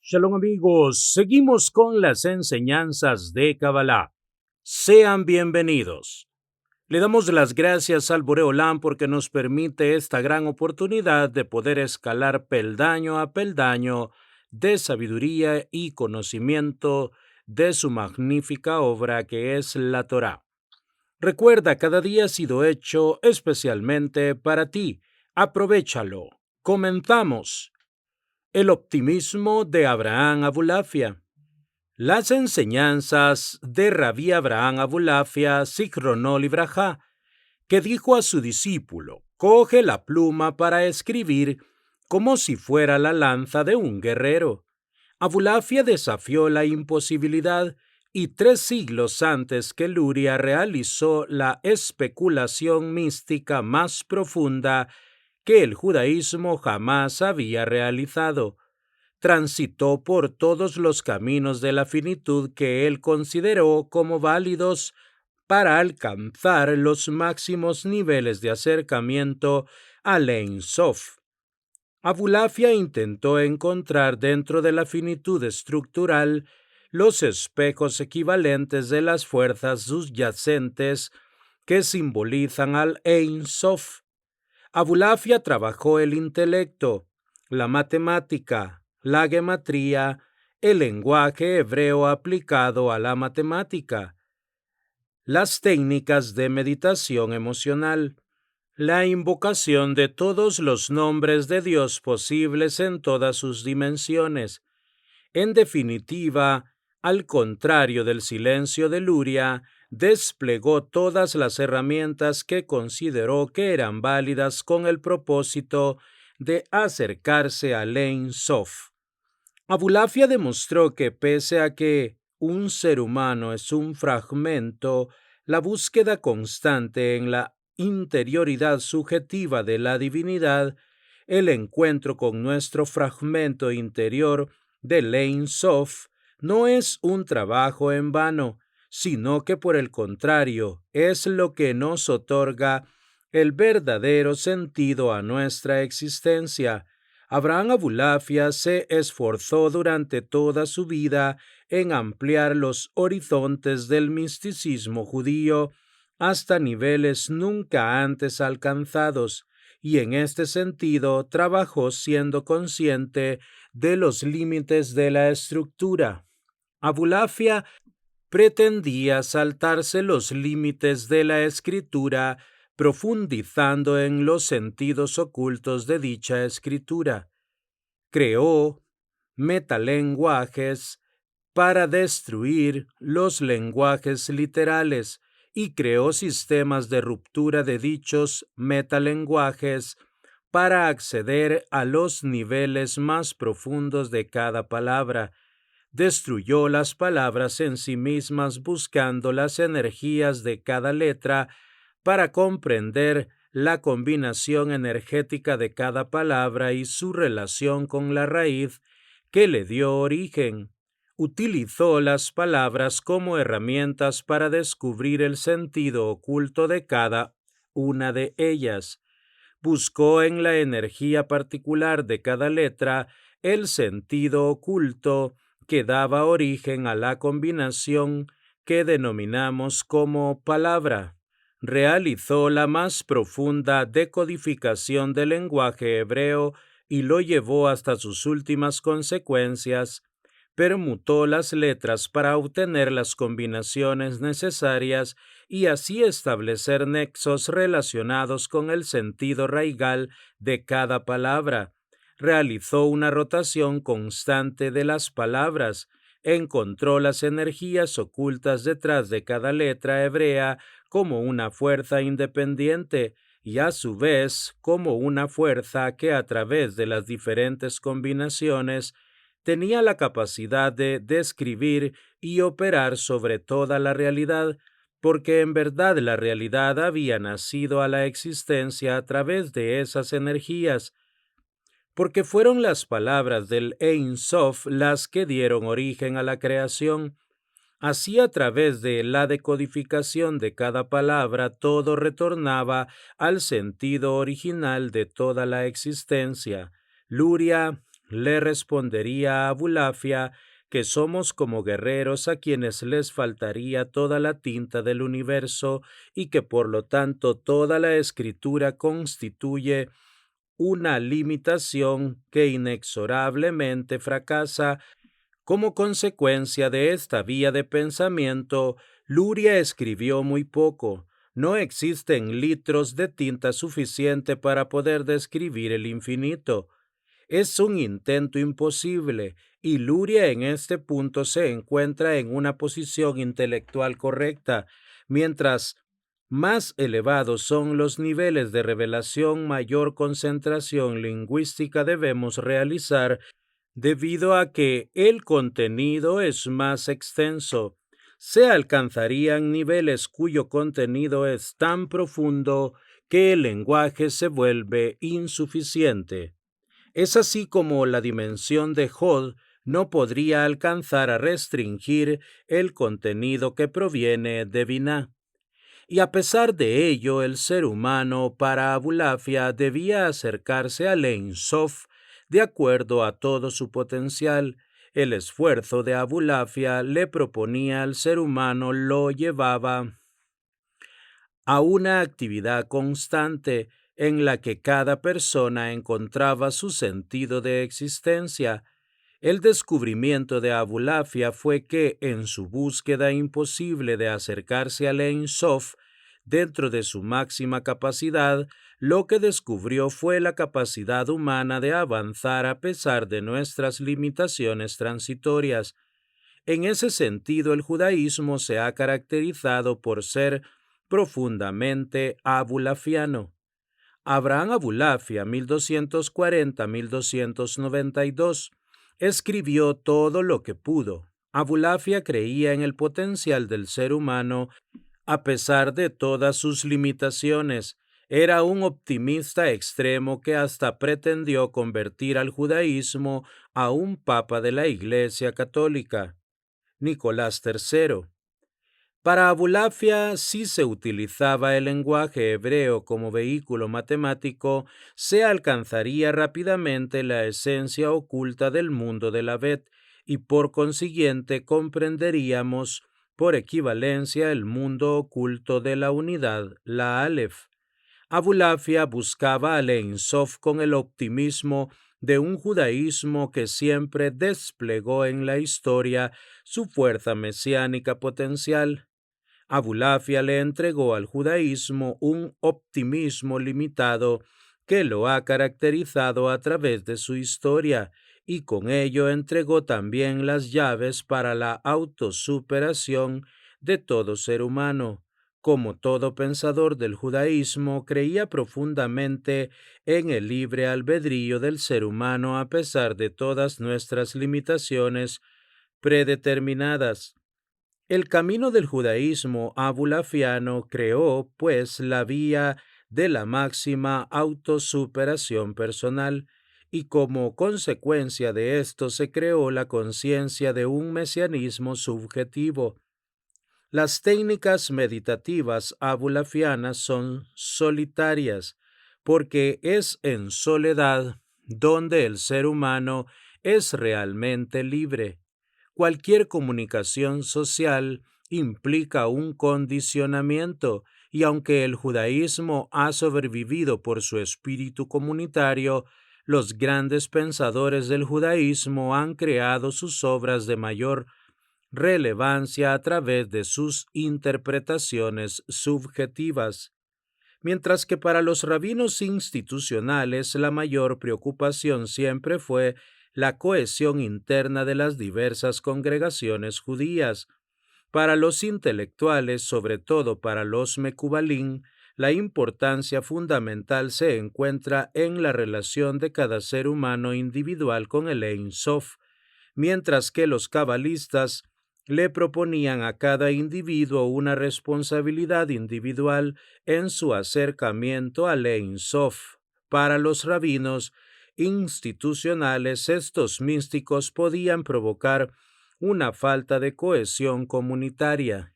Shalom amigos, seguimos con las enseñanzas de Kabbalah. Sean bienvenidos. Le damos las gracias al Boreolán porque nos permite esta gran oportunidad de poder escalar peldaño a peldaño de sabiduría y conocimiento de su magnífica obra que es la Torá. Recuerda, cada día ha sido hecho especialmente para ti. Aprovéchalo. Comenzamos. El optimismo de Abraham Abulafia. Las enseñanzas de Rabí Abraham Abulafia, Zichrono Libraja, que dijo a su discípulo: coge la pluma para escribir como si fuera la lanza de un guerrero. Abulafia desafió la imposibilidad y 3 siglos antes que Luria realizó la especulación mística más profunda que el judaísmo jamás había realizado. Transitó por todos los caminos de la finitud que él consideró como válidos para alcanzar los máximos niveles de acercamiento al Ein Sof. Abulafia intentó encontrar dentro de la finitud estructural los espejos equivalentes de las fuerzas subyacentes que simbolizan al Ein Sof. Abulafia trabajó el intelecto, la matemática, la gematría, el lenguaje hebreo aplicado a la matemática, las técnicas de meditación emocional, la invocación de todos los nombres de Dios posibles en todas sus dimensiones. En definitiva, al contrario del silencio de Luria, desplegó todas las herramientas que consideró que eran válidas con el propósito de acercarse al Ein Sof. Abulafia demostró que pese a que un ser humano es un fragmento, la búsqueda constante en la interioridad subjetiva de la divinidad, el encuentro con nuestro fragmento interior del Ein Sof, no es un trabajo en vano, sino que por el contrario es lo que nos otorga el verdadero sentido a nuestra existencia. Abraham Abulafia se esforzó durante toda su vida en ampliar los horizontes del misticismo judío hasta niveles nunca antes alcanzados, y en este sentido trabajó siendo consciente de los límites de la estructura. Abulafia pretendía saltarse los límites de la escritura, profundizando en los sentidos ocultos de dicha escritura. Creó metalenguajes para destruir los lenguajes literales y creó sistemas de ruptura de dichos metalenguajes para acceder a los niveles más profundos de cada palabra. Destruyó las palabras en sí mismas buscando las energías de cada letra para comprender la combinación energética de cada palabra y su relación con la raíz que le dio origen. Utilizó las palabras como herramientas para descubrir el sentido oculto de cada una de ellas. Buscó en la energía particular de cada letra el sentido oculto que daba origen a la combinación que denominamos como palabra. Realizó la más profunda decodificación del lenguaje hebreo y lo llevó hasta sus últimas consecuencias. Permutó las letras para obtener las combinaciones necesarias y así establecer nexos relacionados con el sentido raigal de cada palabra. Realizó una rotación constante de las palabras, encontró las energías ocultas detrás de cada letra hebrea como una fuerza independiente y a su vez como una fuerza que a través de las diferentes combinaciones tenía la capacidad de describir y operar sobre toda la realidad, porque en verdad la realidad había nacido a la existencia a través de esas energías, porque fueron las palabras del Ein Sof las que dieron origen a la creación. Así, a través de la decodificación de cada palabra, todo retornaba al sentido original de toda la existencia. Luria le respondería a Abulafia que somos como guerreros a quienes les faltaría toda la tinta del universo y que por lo tanto toda la escritura constituye una limitación que inexorablemente fracasa. Como consecuencia de esta vía de pensamiento, Luria escribió muy poco. No existen litros de tinta suficiente para poder describir el infinito. Es un intento imposible, y Luria en este punto se encuentra en una posición intelectual correcta. Mientras más elevados son los niveles de revelación, mayor concentración lingüística debemos realizar debido a que el contenido es más extenso. Se alcanzarían niveles cuyo contenido es tan profundo que el lenguaje se vuelve insuficiente. Es así como la dimensión de Hall no podría alcanzar a restringir el contenido que proviene de Binah. Y a pesar de ello, el ser humano para Abulafia debía acercarse al Ein Sof de acuerdo a todo su potencial. El esfuerzo de Abulafia le proponía al ser humano lo llevaba a una actividad constante en la que cada persona encontraba su sentido de existencia. El descubrimiento de Abulafia fue que, en su búsqueda imposible de acercarse al Ein Sof dentro de su máxima capacidad, lo que descubrió fue la capacidad humana de avanzar a pesar de nuestras limitaciones transitorias. En ese sentido, el judaísmo se ha caracterizado por ser profundamente abulafiano. Abraham Abulafia, 1240-1292, escribió todo lo que pudo. Abulafia creía en el potencial del ser humano a pesar de todas sus limitaciones. Era un optimista extremo que hasta pretendió convertir al judaísmo a un papa de la Iglesia Católica, Nicolás III. Para Abulafia, si se utilizaba el lenguaje hebreo como vehículo matemático, se alcanzaría rápidamente la esencia oculta del mundo de la Bet y por consiguiente comprenderíamos por equivalencia el mundo oculto de la unidad, la Aleph. Abulafia buscaba al Ein Sof con el optimismo de un judaísmo que siempre desplegó en la historia su fuerza mesiánica potencial. Abulafia le entregó al judaísmo un optimismo limitado que lo ha caracterizado a través de su historia y con ello entregó también las llaves para la autosuperación de todo ser humano. Como todo pensador del judaísmo, creía profundamente en el libre albedrío del ser humano a pesar de todas nuestras limitaciones predeterminadas. El camino del judaísmo abulafiano creó, pues, la vía de la máxima autosuperación personal, y como consecuencia de esto se creó la conciencia de un mesianismo subjetivo. Las técnicas meditativas abulafianas son solitarias, porque es en soledad donde el ser humano es realmente libre. Cualquier comunicación social implica un condicionamiento, y aunque el judaísmo ha sobrevivido por su espíritu comunitario, los grandes pensadores del judaísmo han creado sus obras de mayor relevancia a través de sus interpretaciones subjetivas. Mientras que para los rabinos institucionales la mayor preocupación siempre fue la cohesión interna de las diversas congregaciones judías. Para los intelectuales, sobre todo para los Mekubalín, la importancia fundamental se encuentra en la relación de cada ser humano individual con el Ein Sof, mientras que los cabalistas le proponían a cada individuo una responsabilidad individual en su acercamiento al Ein Sof. Para los rabinos institucionales, estos místicos podían provocar una falta de cohesión comunitaria.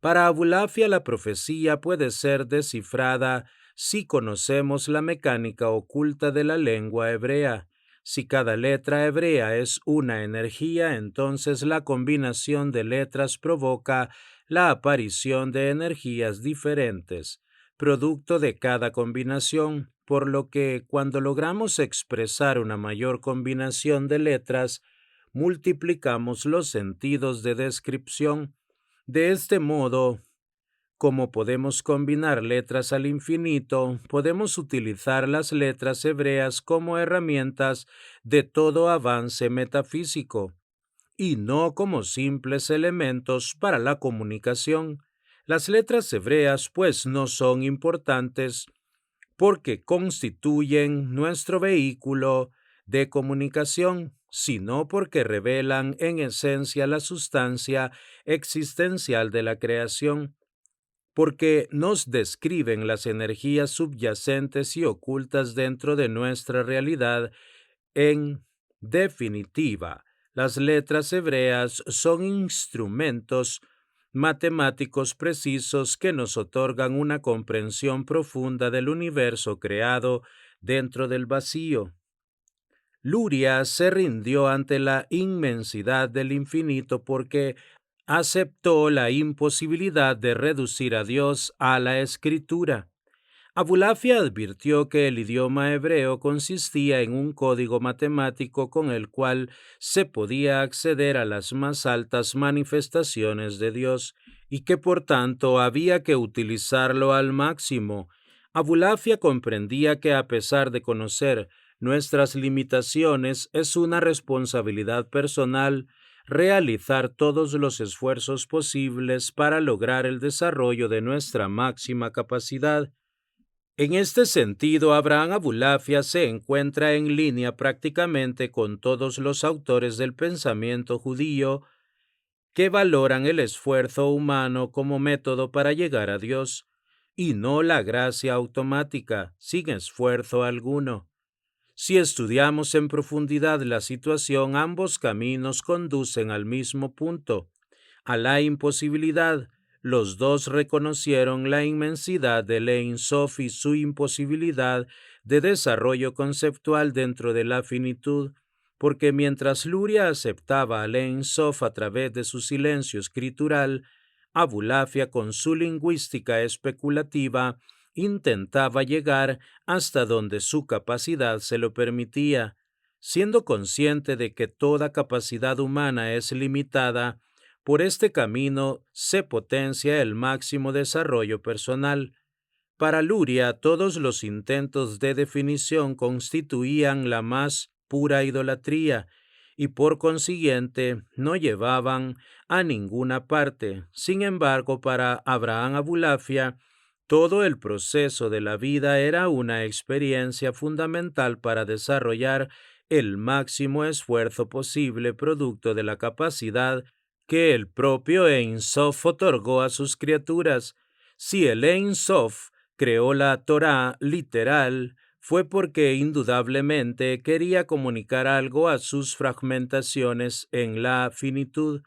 Para Abulafia, la profecía puede ser descifrada si conocemos la mecánica oculta de la lengua hebrea. Si cada letra hebrea es una energía, entonces la combinación de letras provoca la aparición de energías diferentes, producto de cada combinación, por lo que cuando logramos expresar una mayor combinación de letras, multiplicamos los sentidos de descripción. De este modo, como podemos combinar letras al infinito, podemos utilizar las letras hebreas como herramientas de todo avance metafísico y no como simples elementos para la comunicación. Las letras hebreas, pues, no son importantes porque constituyen nuestro vehículo de comunicación, sino porque revelan en esencia la sustancia existencial de la creación, porque nos describen las energías subyacentes y ocultas dentro de nuestra realidad. En definitiva, las letras hebreas son instrumentos matemáticos precisos que nos otorgan una comprensión profunda del universo creado dentro del vacío. Luria se rindió ante la inmensidad del infinito porque aceptó la imposibilidad de reducir a Dios a la escritura. Abulafia advirtió que el idioma hebreo consistía en un código matemático con el cual se podía acceder a las más altas manifestaciones de Dios y que por tanto había que utilizarlo al máximo. Abulafia comprendía que a pesar de conocer nuestras limitaciones, es una responsabilidad personal realizar todos los esfuerzos posibles para lograr el desarrollo de nuestra máxima capacidad. En este sentido, Abraham Abulafia se encuentra en línea prácticamente con todos los autores del pensamiento judío que valoran el esfuerzo humano como método para llegar a Dios, y no la gracia automática, sin esfuerzo alguno. Si estudiamos en profundidad la situación, ambos caminos conducen al mismo punto, a la imposibilidad. Los dos reconocieron la inmensidad del Ein Sof y su imposibilidad de desarrollo conceptual dentro de la finitud, porque mientras Luria aceptaba al Ein Sof a través de su silencio escritural, Abulafia con su lingüística especulativa intentaba llegar hasta donde su capacidad se lo permitía. Siendo consciente de que toda capacidad humana es limitada, por este camino se potencia el máximo desarrollo personal. Para Luria, todos los intentos de definición constituían la más pura idolatría y por consiguiente no llevaban a ninguna parte. Sin embargo, para Abraham Abulafia, todo el proceso de la vida era una experiencia fundamental para desarrollar el máximo esfuerzo posible producto de la capacidad que el propio Ein Sof otorgó a sus criaturas. Si el Ein Sof creó la Torá literal, fue porque indudablemente quería comunicar algo a sus fragmentaciones en la finitud.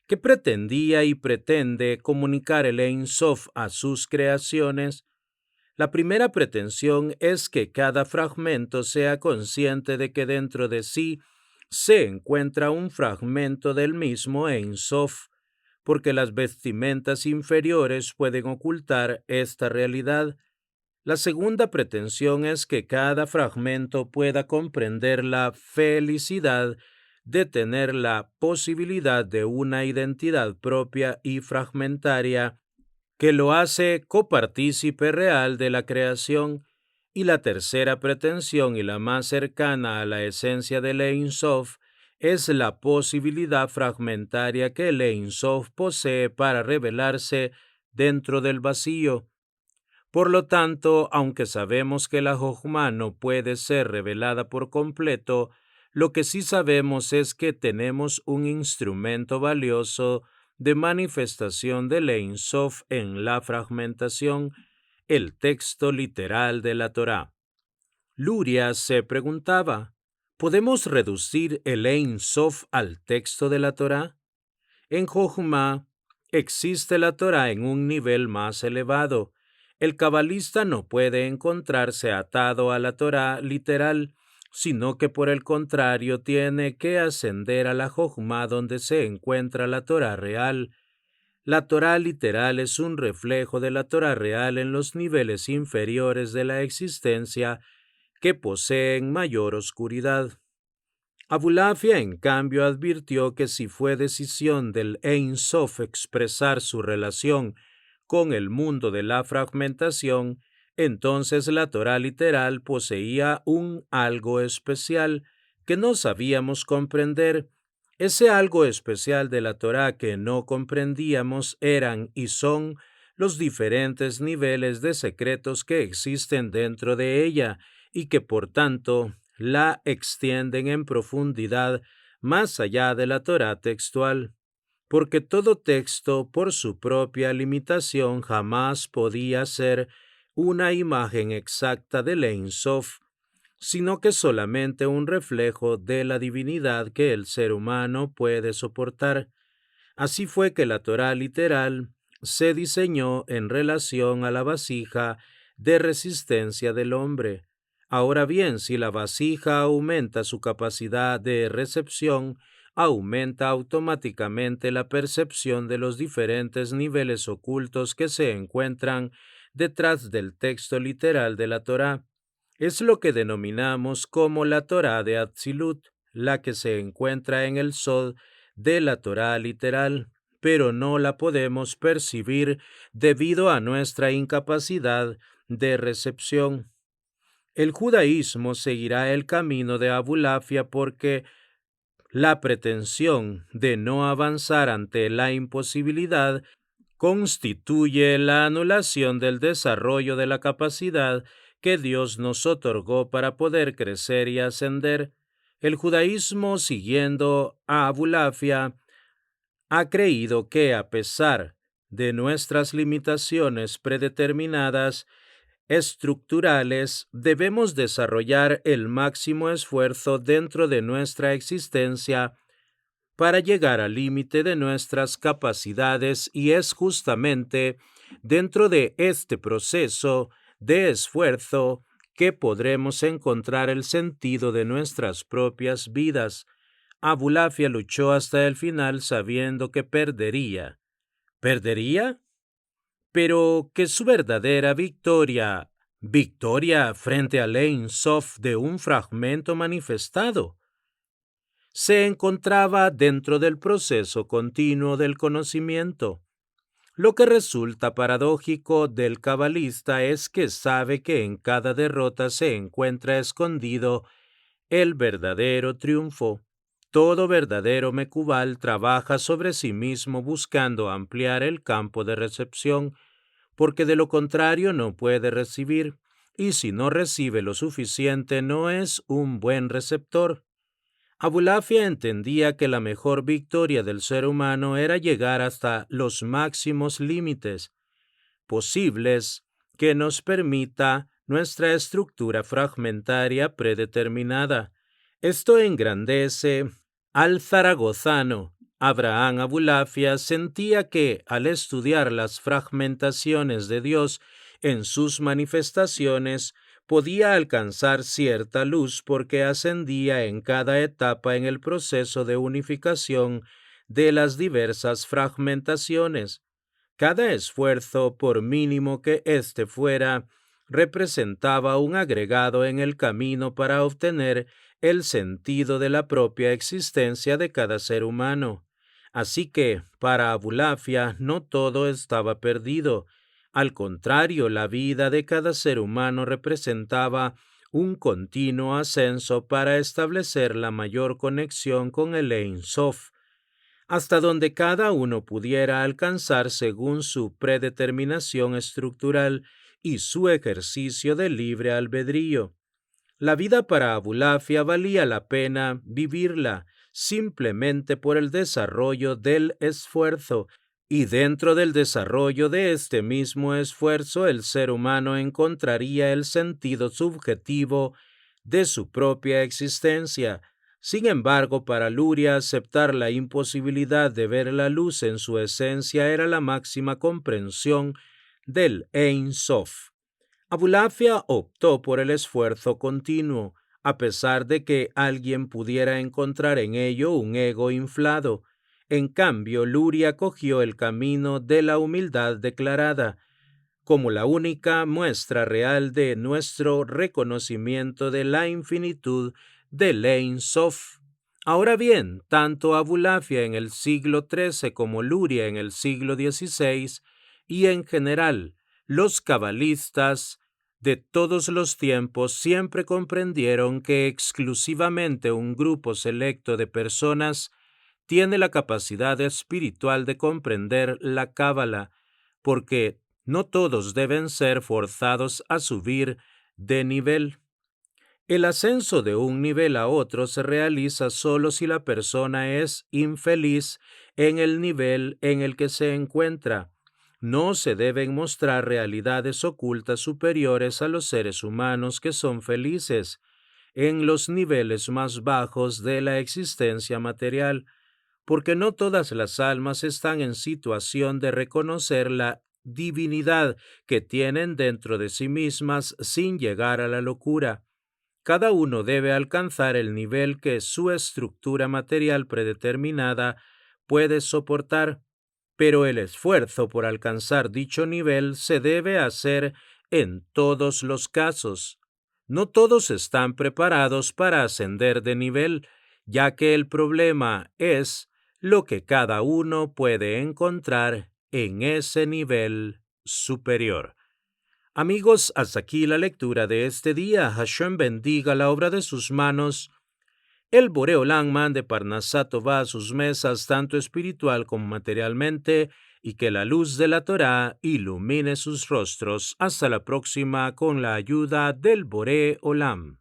¿Qué pretendía y pretende comunicar el Ein Sof a sus creaciones? La primera pretensión es que cada fragmento sea consciente de que dentro de sí se encuentra un fragmento del mismo Ein Sof, porque las vestimentas inferiores pueden ocultar esta realidad. La segunda pretensión es que cada fragmento pueda comprender la felicidad de tener la posibilidad de una identidad propia y fragmentaria que lo hace copartícipe real de la creación. Y la tercera pretensión, y la más cercana a la esencia del Ein Sof, es la posibilidad fragmentaria que el Ein Sof posee para revelarse dentro del vacío. Por lo tanto, aunque sabemos que la Jochma no puede ser revelada por completo, lo que sí sabemos es que tenemos un instrumento valioso de manifestación del Ein Sof en la fragmentación, el texto literal de la Torá. Luria se preguntaba, ¿podemos reducir el Ein Sof al texto de la Torá? En Jochma existe la Torá en un nivel más elevado. El cabalista no puede encontrarse atado a la Torá literal, sino que por el contrario tiene que ascender a la Jojma donde se encuentra la Torá real. La Torá literal es un reflejo de la Torá real en los niveles inferiores de la existencia que poseen mayor oscuridad. Abulafia, en cambio, advirtió que si fue decisión del Ein Sof expresar su relación con el mundo de la fragmentación, entonces la Torá literal poseía un algo especial que no sabíamos comprender. Ese algo especial de la Torá que no comprendíamos eran y son los diferentes niveles de secretos que existen dentro de ella y que por tanto la extienden en profundidad más allá de la Torá textual, porque todo texto por su propia limitación jamás podía ser una imagen exacta del Ein Sof, sino que solamente un reflejo de la divinidad que el ser humano puede soportar. Así fue que la Torá literal se diseñó en relación a la vasija de resistencia del hombre. Ahora bien, si la vasija aumenta su capacidad de recepción, aumenta automáticamente la percepción de los diferentes niveles ocultos que se encuentran detrás del texto literal de la Torá. Es lo que denominamos como la Torá de Atzilut, la que se encuentra en el Sod de la Torá literal, pero no la podemos percibir debido a nuestra incapacidad de recepción. El judaísmo seguirá el camino de Abulafia porque la pretensión de no avanzar ante la imposibilidad constituye la anulación del desarrollo de la capacidad que Dios nos otorgó para poder crecer y ascender. El judaísmo, siguiendo a Abulafia, ha creído que a pesar de nuestras limitaciones predeterminadas, estructurales, debemos desarrollar el máximo esfuerzo dentro de nuestra existencia para llegar al límite de nuestras capacidades, y es justamente dentro de este proceso de esfuerzo que podremos encontrar el sentido de nuestras propias vidas. Abulafia luchó hasta el final sabiendo que perdería. ¿Perdería? Pero que su verdadera victoria frente al Ein Sof de un fragmento manifestado, se encontraba dentro del proceso continuo del conocimiento. Lo que resulta paradójico del cabalista es que sabe que en cada derrota se encuentra escondido el verdadero triunfo. Todo verdadero Mecubal trabaja sobre sí mismo buscando ampliar el campo de recepción, porque de lo contrario no puede recibir, y si no recibe lo suficiente no es un buen receptor. Abulafia entendía que la mejor victoria del ser humano era llegar hasta los máximos límites posibles que nos permita nuestra estructura fragmentaria predeterminada. Esto engrandece al zaragozano. Abraham Abulafia sentía que, al estudiar las fragmentaciones de Dios en sus manifestaciones, podía alcanzar cierta luz porque ascendía en cada etapa en el proceso de unificación de las diversas fragmentaciones. Cada esfuerzo, por mínimo que éste fuera, representaba un agregado en el camino para obtener el sentido de la propia existencia de cada ser humano. Así que, para Abulafia, no todo estaba perdido. Al contrario, la vida de cada ser humano representaba un continuo ascenso para establecer la mayor conexión con el Ein Sof, hasta donde cada uno pudiera alcanzar según su predeterminación estructural y su ejercicio de libre albedrío. La vida para Abulafia valía la pena vivirla simplemente por el desarrollo del esfuerzo, y dentro del desarrollo de este mismo esfuerzo el ser humano encontraría el sentido subjetivo de su propia existencia. Sin embargo, para Luria aceptar la imposibilidad de ver la luz en su esencia era la máxima comprensión del Ein Sof. Abulafia optó por el esfuerzo continuo, a pesar de que alguien pudiera encontrar en ello un ego inflado. En cambio, Luria cogió el camino de la humildad declarada, como la única muestra real de nuestro reconocimiento de la infinitud del Ein Sof. Ahora bien, tanto Abulafia en el siglo XIII como Luria en el siglo XVI y en general los cabalistas de todos los tiempos siempre comprendieron que exclusivamente un grupo selecto de personas tiene la capacidad espiritual de comprender la Cábala, porque no todos deben ser forzados a subir de nivel. El ascenso de un nivel a otro se realiza solo si la persona es infeliz en el nivel en el que se encuentra. No se deben mostrar realidades ocultas superiores a los seres humanos que son felices en los niveles más bajos de la existencia material, porque no todas las almas están en situación de reconocer la divinidad que tienen dentro de sí mismas sin llegar a la locura. Cada uno debe alcanzar el nivel que su estructura material predeterminada puede soportar, pero el esfuerzo por alcanzar dicho nivel se debe hacer en todos los casos. No todos están preparados para ascender de nivel, ya que el problema es lo que cada uno puede encontrar en ese nivel superior. Amigos, hasta aquí la lectura de este día. Hashem bendiga la obra de sus manos. El Boreolán mande Parnasato va a sus mesas, tanto espiritual como materialmente, y que la luz de la Torá ilumine sus rostros. Hasta la próxima con la ayuda del Boreolam.